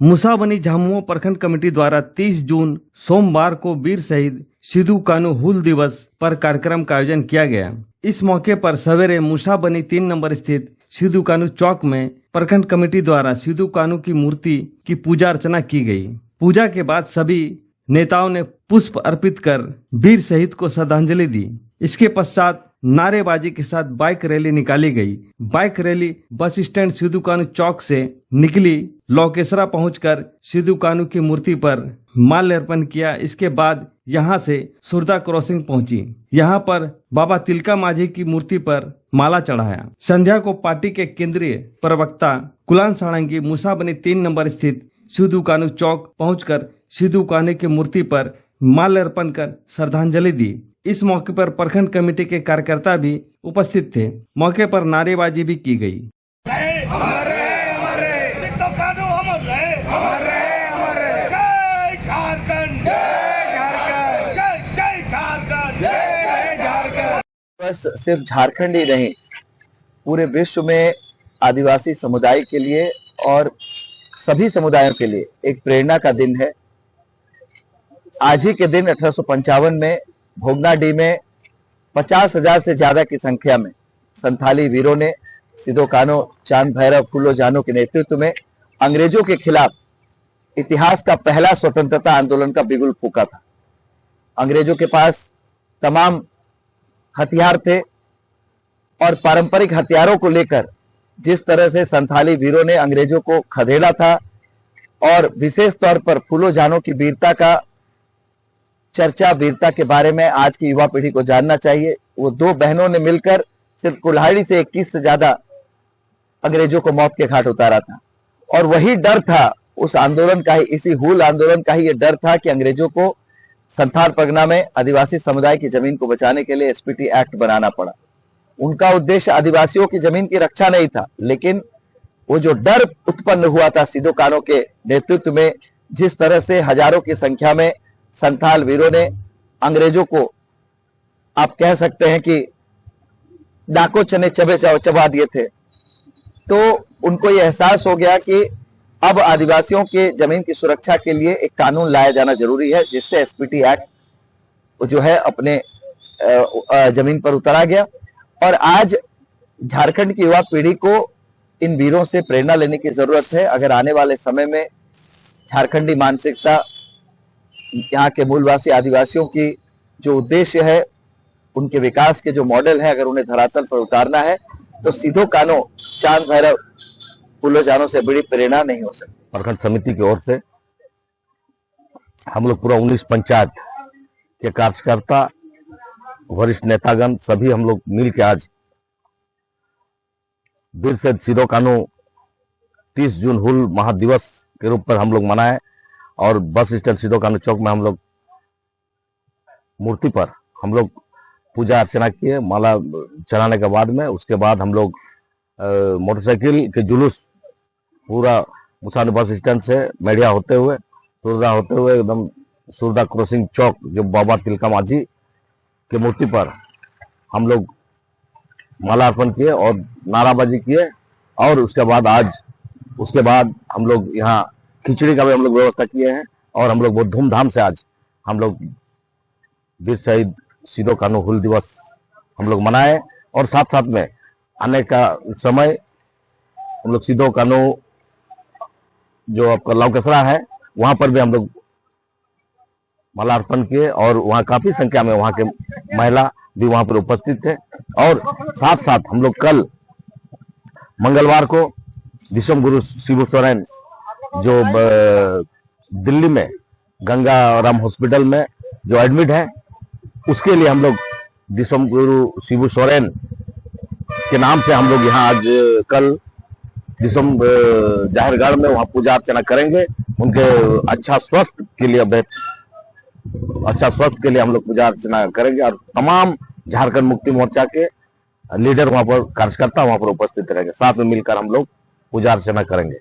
मुसाबनी झामुमो प्रखंड कमेटी द्वारा 30 जून सोमवार को वीर शहीद सिदू कान्हू हूल दिवस पर कार्यक्रम का आयोजन किया गया। इस मौके पर सवेरे मुसाबनी 3 नंबर स्थित सिदू कान्हू चौक में प्रखंड कमेटी द्वारा सिदू कान्हू की मूर्ति की पूजा अर्चना की गई। पूजा के बाद सभी नेताओं ने पुष्प अर्पित कर वीर शहीद को श्रद्धांजलि दी। इसके पश्चात नारेबाजी के साथ बाइक रैली निकाली गई। Bike rally bus stand Sido Kanhu चौक से निकली, लौकेसरा पहुंचकर सिदू कान्हू की मूर्ति पर माल्यार्पण किया। इसके बाद यहां से सुरदा क्रॉसिंग पहुंची। यहां पर बाबा तिलका माझी की मूर्ति पर माला चढ़ाया। संध्या को पार्टी के केंद्रीय प्रवक्ता कुलान सारंगी मुसाबनी 3 नंबर स्थित सिदू कान्हू चौक पहुंचकर सिदू कान्हू की मूर्ति पर माल्यार्पण कर श्रद्धांजलि दी। इस मौके पर प्रखंड कमेटी के कार्यकर्ता भी उपस्थित थे। मौके पर नारेबाजी भी की गई। बस सिर्फ झारखंड ही नहीं, पूरे विश्व में आदिवासी समुदाय के लिए और सभी समुदायों के लिए एक प्रेरणा का दिन है। आज ही के दिन 1855 में भोगनाडीह में 50,000 से ज्यादा की संख्या में संथाली वीरों ने सिदो कान्हू, चांद भैरव, फूलो जानू के नेतृत्व में अंग्रेजों के खिलाफ इतिहास का पहला स्वतंत्रता आंदोलन का बिगुल फूका था। अंग्रेजों के पास तमाम हथियार थे और पारंपरिक हथियारों को लेकर जिस तरह से संथाली वीरों ने अंग्रेजों को खदेड़ा था और विशेष तौर पर फूलो जानू की वीरता का चर्चा, वीरता के बारे में आज की युवा पीढ़ी को जानना चाहिए। वो 2 बहनों ने मिलकर सिर्फ कुल्हाड़ी से 21 से ज्यादा अंग्रेजों को मौत के घाट उतारा था और वही डर था उस आंदोलन का ही, इसी हूल आंदोलन का ही ये डर था कि अंग्रेजों को संथाल परगना में आदिवासी समुदाय की जमीन को बचाने के लिए एसपीटी एक्ट बनाना पड़ा। उनका उद्देश्य आदिवासियों की जमीन की रक्षा नहीं था, लेकिन वो जो डर उत्पन्न हुआ था सिदो कान्हू के नेतृत्व में, जिस तरह से हजारों की संख्या में संथाल वीरों ने अंग्रेजों को, आप कह सकते हैं कि डाको चने चबा दिए थे, तो उनको यह एहसास हो गया कि अब आदिवासियों के जमीन की सुरक्षा के लिए एक कानून लाया जाना जरूरी है, जिससे एसपीटी एक्ट जो है अपने जमीन पर उतारा गया। और आज झारखंड की युवा पीढ़ी को इन वीरों से प्रेरणा लेने की जरूरत है। अगर आने वाले समय में झारखंडी मानसिकता, यहाँ के मूलवासी आदिवासियों की जो उद्देश्य है, उनके विकास के जो मॉडल है, अगर उन्हें धरातल पर उतारना है तो सिदो कान्हू, चांद भैरव, फूलो जानू से बड़ी प्रेरणा नहीं हो सकती। प्रखंड समिति की ओर से हम लोग पूरा 19 पंचायत के कार्यकर्ता, वरिष्ठ नेतागण सभी हम लोग मिल के आज वीर शहीद सिदो कान्हू 30 जून हूल महादिवस के रूप पर हम लोग मनाए और बस स्टैंड सिदो कान्हू चौक में हम लोग मूर्ति पर हम लोग पूजा अर्चना किए। माला चढ़ाने के बाद में उसके बाद हम लोग मोटरसाइकिल के जुलूस पूरा मुसानी बस स्टैंड से मेढ़िया होते हुए, सुरदा होते हुए एकदम सुरदा क्रॉसिंग चौक, जो बाबा तिलका माझी के मूर्ति पर हम लोग मालार्पण किए और नाराबाजी किए। और उसके बाद हम लोग यहाँ खिचड़ी का भी हम लोग व्यवस्था किए हैं और हम लोग बहुत धूमधाम से आज हम लोग वीर शहीद सिदो कान्हू हूल दिवस हम लोग मनाए। और साथ साथ में आने का समय हम लोग सिदो कान्हू जो आपका लौकेसरा है, वहां पर भी हम लोग मालार्पण किए और वहां काफी संख्या में वहां के महिला भी वहां पर उपस्थित थे। और साथ साथ हम लोग कल मंगलवार को विश्व गुरु शिबू सोरेन जो दिल्ली में गंगा राम हॉस्पिटल में जो एडमिट है, उसके लिए हम लोग विश्व गुरु शिबू सोरेन के नाम से हम लोग यहाँ आज कल विषम जाहिरगढ़ में वहाँ पूजा अर्चना करेंगे। उनके अच्छा स्वास्थ्य के लिए हम लोग पूजा अर्चना करेंगे और तमाम झारखंड मुक्ति मोर्चा के लीडर वहाँ पर, कार्यकर्ता वहाँ पर उपस्थित रहेंगे। साथ में मिलकर हम लोग पूजा अर्चना करेंगे।